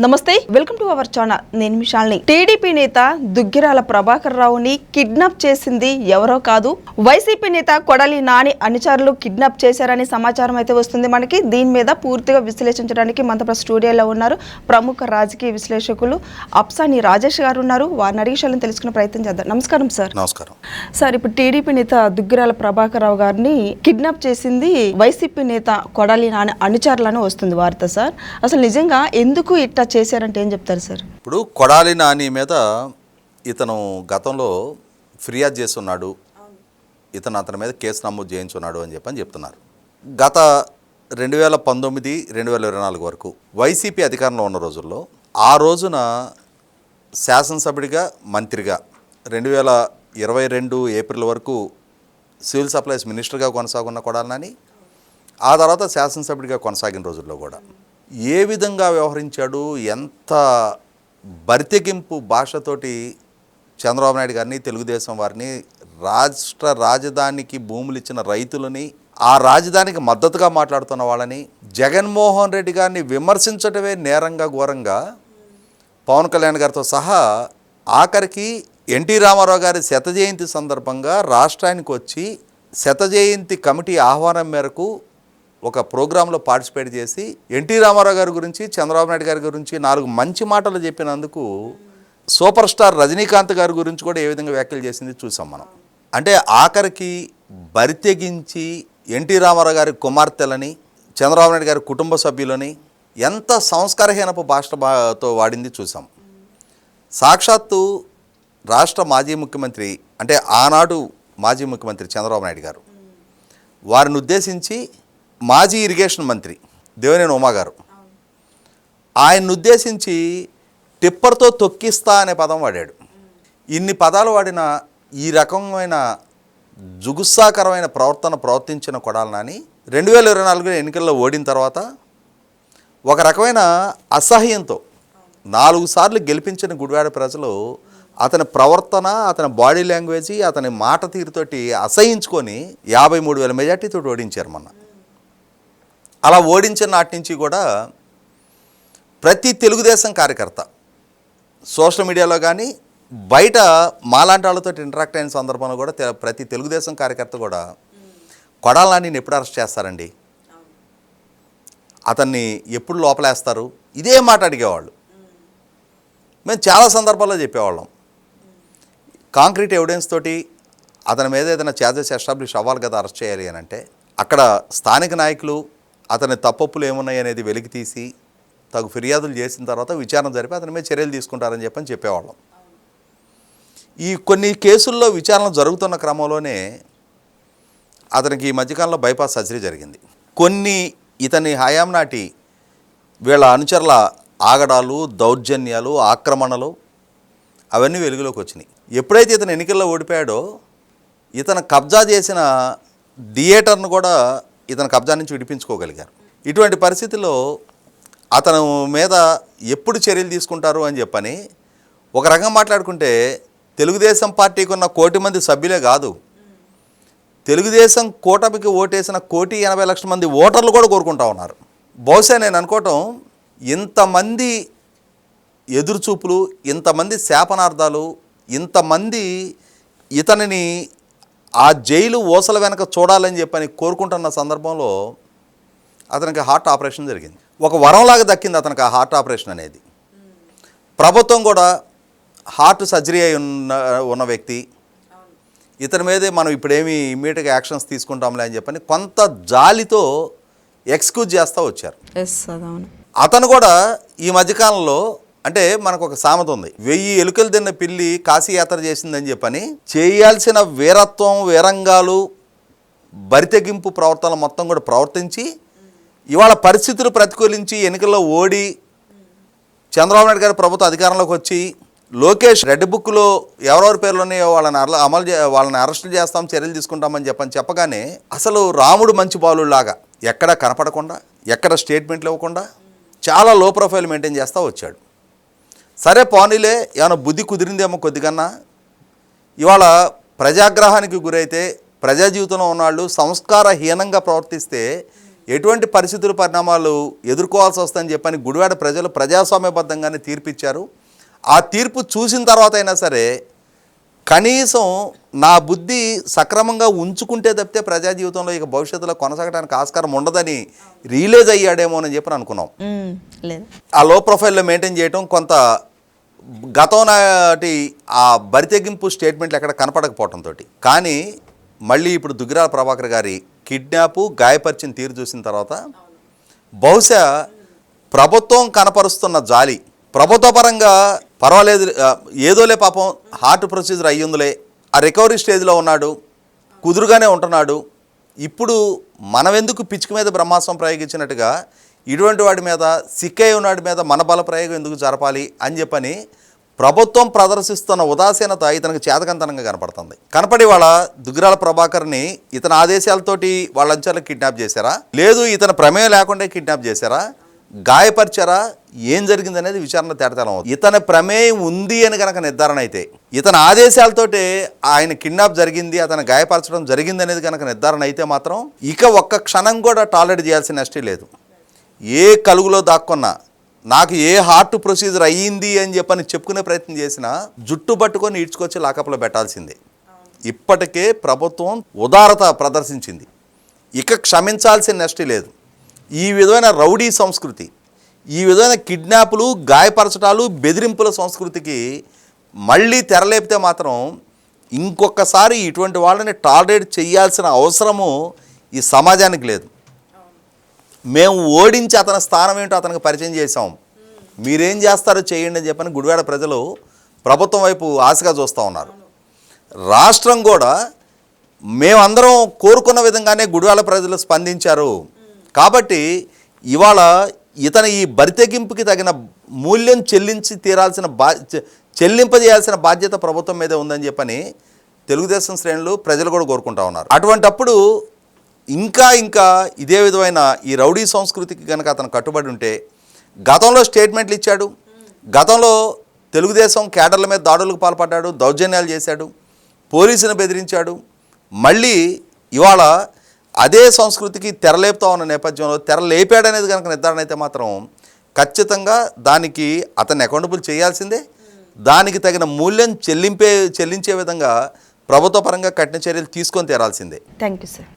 నమస్తే, welcome to our channel. నేను మిషాల్ని. TDP నేత దుగ్గిరాల ప్రభాకర్ రావుని కిడ్నాప్ చేసింది ఎవరో కాదు, వైసీపీ నేత కొడాలి నాని అనుచరులు కిడ్నాప్ చేశారని సమాచారం అయితే వస్తుంది మనకి. దీని మీద పూర్తిగా విశ్లేషించడానికి మనతో స్టూడియోలో ఉన్నారు ప్రముఖ రాజకీయ విశ్లేషకులు అప్సాని రాజేష్ గారు ఉన్నారు. వారిని అడిగి తెలుసుకునే ప్రయత్నం చేద్దాం. నమస్కారం సార్. నమస్కారం సార్. ఇప్పుడు టీడీపీ నేత దుగ్గిరాల ప్రభాకర్ రావు గారిని కిడ్నాప్ చేసింది వైసీపీ నేత కొడాలి నాని అనుచరులను వస్తుంది వార్త. సార్, అసలు నిజంగా ఎందుకు ఇట్లా చేశారంటే ఏం చెప్తారు సార్? ఇప్పుడు కొడాలి నాని మీద ఇతను గతంలో ఫిర్యాదు చేస్తున్నాడు, అతని మీద కేసు నమోదు చేయించున్నాడు అని చెప్తున్నారు. గత 2019-2024 వరకు వైసీపీ అధికారంలో ఉన్న రోజుల్లో ఆ రోజున శాసనసభ్యుడిగా మంత్రిగా 2022 ఏప్రిల్ వరకు సివిల్ సప్లైస్ మినిస్టర్గా కొనసాగున్న కొడాలి నాని ఆ తర్వాత శాసనసభ్యుడిగా కొనసాగిన రోజుల్లో కూడా ఏ విధంగా వ్యవహరించాడు, ఎంత బరితెగింపు భాషతోటి చంద్రబాబు నాయుడు గారిని, తెలుగుదేశం వారిని, రాష్ట్ర రాజధానికి భూములు ఇచ్చిన రైతులని, ఆ రాజధానికి మద్దతుగా మాట్లాడుతున్న వాళ్ళని, జగన్మోహన్ రెడ్డి గారిని విమర్శించడమే నేరంగా ఘోరంగా పవన్ కళ్యాణ్ గారితో సహా ఆఖరికి ఎన్టీ రామారావు గారి శత జయంతి సందర్భంగా రాష్ట్రానికి వచ్చి శత జయంతి కమిటీ ఆహ్వానం మేరకు ఒక ప్రోగ్రాంలో పార్టిసిపేట్ చేసి ఎన్టీ రామారావు గారి గురించి, చంద్రబాబు నాయుడు గారి గురించి 4 మంచి మాటలు చెప్పినందుకు సూపర్ స్టార్ రజనీకాంత్ గారి గురించి కూడా ఏ విధంగా వ్యాఖ్యలు చేసింది చూసాం మనం. అంటే ఆఖరికి బరితెగించి ఎన్టీ రామారావు గారి కుమార్తెలని, చంద్రబాబు నాయుడు గారి కుటుంబ సభ్యులని ఎంత సంస్కారహీనపు భాషతో వాడింది చూసాం. సాక్షాత్తు రాష్ట్ర మాజీ ముఖ్యమంత్రి, అంటే ఆనాడు మాజీ ముఖ్యమంత్రి చంద్రబాబు నాయుడు గారు, వారిని ఉద్దేశించి మాజీ ఇరిగేషన్ మంత్రి దేవినేని ఉమా గారు ఆయన్ని ఉద్దేశించి టిప్పర్తో తొక్కిస్తా అనే పదం వాడాడు. ఇన్ని పదాలు వాడిన ఈ రకమైన జుగుస్సాకరమైన ప్రవర్తించిన కొడాలి నాని 2024 ఎన్నికల్లో ఓడిన తర్వాత ఒక రకమైన అసహ్యంతో 4 సార్లు గెలిపించిన గుడివాడ ప్రజలు అతని ప్రవర్తన, అతని బాడీ లాంగ్వేజ్, అతని మాట తీరుతోటి అసహించుకొని 53,000 మెజార్టీతో ఓడించారు మొన్న. అలా ఓడించిన నాటి నుంచి కూడా ప్రతి తెలుగుదేశం కార్యకర్త సోషల్ మీడియాలో కానీ బయట మాలాంటి వాళ్ళతో ఇంటరాక్ట్ అయిన సందర్భంలో కూడా ప్రతి తెలుగుదేశం కార్యకర్త కూడా కొడాలి నానిని ఎప్పుడు అరెస్ట్ చేస్తారండి, అతన్ని ఎప్పుడు లోపలేస్తారు, ఇదే మాట అడిగేవాళ్ళు. మేము చాలా సందర్భాల్లో చెప్పేవాళ్ళం, కాంక్రీట్ ఎవిడెన్స్ తోటి అతని మీద ఏదైనా ఛార్జెస్ ఎస్టాబ్లిష్ అవ్వాలి కదా అరెస్ట్ చేయాలి అని అంటే, అక్కడ స్థానిక నాయకులు అతని తప్పొప్పులు ఏమున్నాయి అనేది వెలికి తీసి తగు ఫిర్యాదులు చేసిన తర్వాత విచారణ జరిపి అతని మీద చర్యలు తీసుకుంటారని చెప్పేవాళ్ళం. ఈ కొన్ని కేసుల్లో విచారణ జరుగుతున్న క్రమంలోనే అతనికి ఈ మధ్యకాలంలో బైపాస్ సర్జరీ జరిగింది. కొన్ని ఇతని హయాం నాటి వీళ్ళ అనుచరుల ఆగడాలు, దౌర్జన్యాలు, ఆక్రమణలు అవన్నీ వెలుగులోకి వచ్చినాయి. ఎప్పుడైతే ఇతను ఎన్నికల్లో ఓడిపోయాడో ఇతను కబ్జా చేసిన థియేటర్ను కూడా ఇతను కబ్జా నుంచి విడిపించుకోగలిగారు. ఇటువంటి పరిస్థితుల్లో అతను మీద ఎప్పుడు చర్యలు తీసుకుంటారు అని చెప్పని ఒక రకంగా మాట్లాడుకుంటే తెలుగుదేశం పార్టీకి ఉన్న 1 కోటి మంది సభ్యులే కాదు, తెలుగుదేశం కూటమికి ఓటేసిన 1,80,00,000 మంది ఓటర్లు కూడా కోరుకుంటా ఉన్నారు. బహుశా నేను అనుకోవటం ఇంతమంది ఎదురుచూపులు, ఇంతమంది శాపనార్థాలు, ఇంతమంది ఇతనిని ఆ జైలు ఓసల వెనక చూడాలని చెప్పని కోరుకుంటున్న సందర్భంలో అతనికి హార్ట్ ఆపరేషన్ జరిగింది. ఒక వరంలాగా దక్కింది అతనికి ఆ హార్ట్ ఆపరేషన్ అనేది. ప్రభుత్వం కూడా హార్ట్ సర్జరీ అయి ఉన్న వ్యక్తి, ఇతని మీదే మనం ఇప్పుడేమి ఇమ్మీడియట్గా యాక్షన్స్ తీసుకుంటాంలే అని చెప్పని కొంత జాలితో ఎక్స్క్యూజ్ చేస్తూ వచ్చారు. అతను కూడా ఈ మధ్యకాలంలో, అంటే మనకు ఒక సామెత ఉంది, 1000 ఎలుకలు తిన్న పిల్లి కాశీయాత్ర చేసిందని చెప్పని చేయాల్సిన వీరత్వం, వీరంగాలు, బరితెగింపు ప్రవర్తన మొత్తం కూడా ప్రవర్తించి ఇవాళ పరిస్థితులు ప్రతికూలించి ఎన్నికల్లో ఓడి చంద్రబాబు నాయుడు గారి ప్రభుత్వం అధికారంలోకి వచ్చి లోకేష్ రెడ్ బుక్లో ఎవరెవరి పేర్లోనే వాళ్ళని అరెస్టులు చేస్తాం, చర్యలు తీసుకుంటామని చెప్పగానే అసలు రాముడు మంచి బాలులాగా ఎక్కడ కనపడకుండా, ఎక్కడ స్టేట్మెంట్లు ఇవ్వకుండా చాలా లో ప్రొఫైల్ మెయింటైన్ చేస్తూ వచ్చాడు. సరే పోనీలే, ఏమైనా బుద్ధి కుదిరిందేమో కొద్దిగన్నా. ఇవాళ ప్రజాగ్రహానికి గురైతే, ప్రజా జీవితంలో ఉన్నవాళ్ళు సంస్కారహీనంగా ప్రవర్తిస్తే ఎటువంటి పరిస్థితులు పరిణామాలు ఎదుర్కోవాల్సి వస్తుందని చెప్పని గుడివాడ ప్రజలు ప్రజాస్వామ్యబద్ధంగానే తీర్పిచ్చారు. ఆ తీర్పు చూసిన తర్వాత అయినా సరే కనీసం నా బుద్ధి సక్రమంగా ఉంచుకుంటే తప్పితే ప్రజా జీవితంలో ఇక భవిష్యత్తులో కొనసాగడానికి ఆస్కారం ఉండదని రియలైజ్ అయ్యాడేమో అని చెప్పి అనుకున్నాం. లేదు, ఆ లో ప్రొఫైల్లో మెయింటైన్ చేయడం కొంత గతం నాటి ఆ బరితెగింపు స్టేట్మెంట్లు ఎక్కడ కనపడకపోవడంతో, కానీ మళ్ళీ ఇప్పుడు దుగ్గిరాల ప్రభాకర్ గారి కిడ్నాపు గాయపరిచిన తీరు చూసిన తర్వాత బహుశా ప్రభుత్వం కనపరుస్తున్న జాలి, ప్రభుత్వ పరంగా పర్వాలేదు ఏదోలే పాపం హార్ట్ ప్రొసీజర్ అయ్యిందిలే, ఆ రికవరీ స్టేజ్లో ఉన్నాడు, కుదురుగానే ఉంటున్నాడు, ఇప్పుడు మనమెందుకు పిచ్చుక మీద బ్రహ్మాస్త్రం ప్రయోగించినట్టుగా ఇటువంటి వాడి మీద సిక్కై ఉన్నాడి మీద మన బల ప్రయోగం ఎందుకు జరపాలి అని చెప్పని ప్రభుత్వం ప్రదర్శిస్తున్న ఉదాసీనత ఇతనికి చేతకంతనంగా కనపడి వాళ్ళ దుగ్గిరాల ప్రభాకర్ని ఇతని ఆదేశాలతోటి వాళ్ళ అంచెలకు కిడ్నాప్ చేశారా, లేదు ఇతని ప్రమేయం లేకుండా కిడ్నాప్ చేశారా, గాయపరిచారా, ఏం జరిగింది అనేది విచారణ తేటతెల్లం అవుతుంది. ఇతని ప్రమేయం ఉంది అని కనుక నిర్ధారణ అయితే, ఇతని ఆదేశాలతోటే ఆయన కిడ్నాప్ జరిగింది, అతను గాయపరచడం జరిగింది అనేది కనుక నిర్ధారణ అయితే మాత్రం ఇక ఒక్క క్షణం కూడా టాలరేట్ చేయాల్సిన నష్టం లేదు. ఏ కలుగులో దాక్కున్నా నాకు ఏ హార్ట్ ప్రొసీజర్ అయ్యింది అని చెప్పని చెప్పుకునే ప్రయత్నం చేసినా జుట్టు పట్టుకొని ఈడ్చుకొచ్చి లాకప్లో పెట్టాల్సిందే. ఇప్పటికే ప్రభుత్వం ఉదారత ప్రదర్శించింది, ఇక క్షమించాల్సిన నష్టం లేదు. ఈ విధమైన రౌడీ సంస్కృతి, ఈ విధమైన కిడ్నాపులు, గాయపరచటాలు, బెదిరింపుల సంస్కృతికి మళ్ళీ తెరలేపితే మాత్రం ఇంకొకసారి ఇటువంటి వాళ్ళని టాలరేట్ చేయాల్సిన అవసరము ఈ సమాజానికి లేదు. మేము ఓడించి అతని స్థానం ఏంటో అతనికి పరిచయం చేసాం, మీరేం చేస్తారో చేయండి అని చెప్పని గుడివాడ ప్రజలు ప్రభుత్వం వైపు ఆశగా చూస్తూ ఉన్నారు. రాష్ట్రం కూడా మేమందరం కోరుకున్న విధంగానే గుడివాడ ప్రజలు స్పందించారు కాబట్టి ఇవాళ ఇతని ఈ బరితెగింపుకి తగిన మూల్యం చెల్లింపజేయాల్సిన బాధ్యత ప్రభుత్వం మీదే ఉందని చెప్పని తెలుగుదేశం శ్రేణులు ప్రజలు కూడా కోరుకుంటా ఉన్నారు. అటువంటప్పుడు ఇంకా ఇదే విధమైన ఈ రౌడీ సంస్కృతికి కనుక అతను కట్టుబడి ఉంటే, గతంలో స్టేట్మెంట్లు ఇచ్చాడు, గతంలో తెలుగుదేశం కేడర్ల మీద దాడులకు పాల్పడ్డాడు, దౌర్జన్యాలు చేశాడు, పోలీసును బెదిరించాడు, మళ్ళీ ఇవాళ అదే సంస్కృతికి తెరలేపుతా ఉన్న నేపథ్యంలో తెరలేపాడనేది కనుక నిర్ధారణ అయితే మాత్రం ఖచ్చితంగా దానికి అతన్ని అకౌంటబుల్ చేయాల్సిందే. దానికి తగిన మూల్యం చెల్లించే విధంగా ప్రభుత్వ పరంగా కఠిన చర్యలు తీసుకొని తీరాల్సిందే. Thank you sir.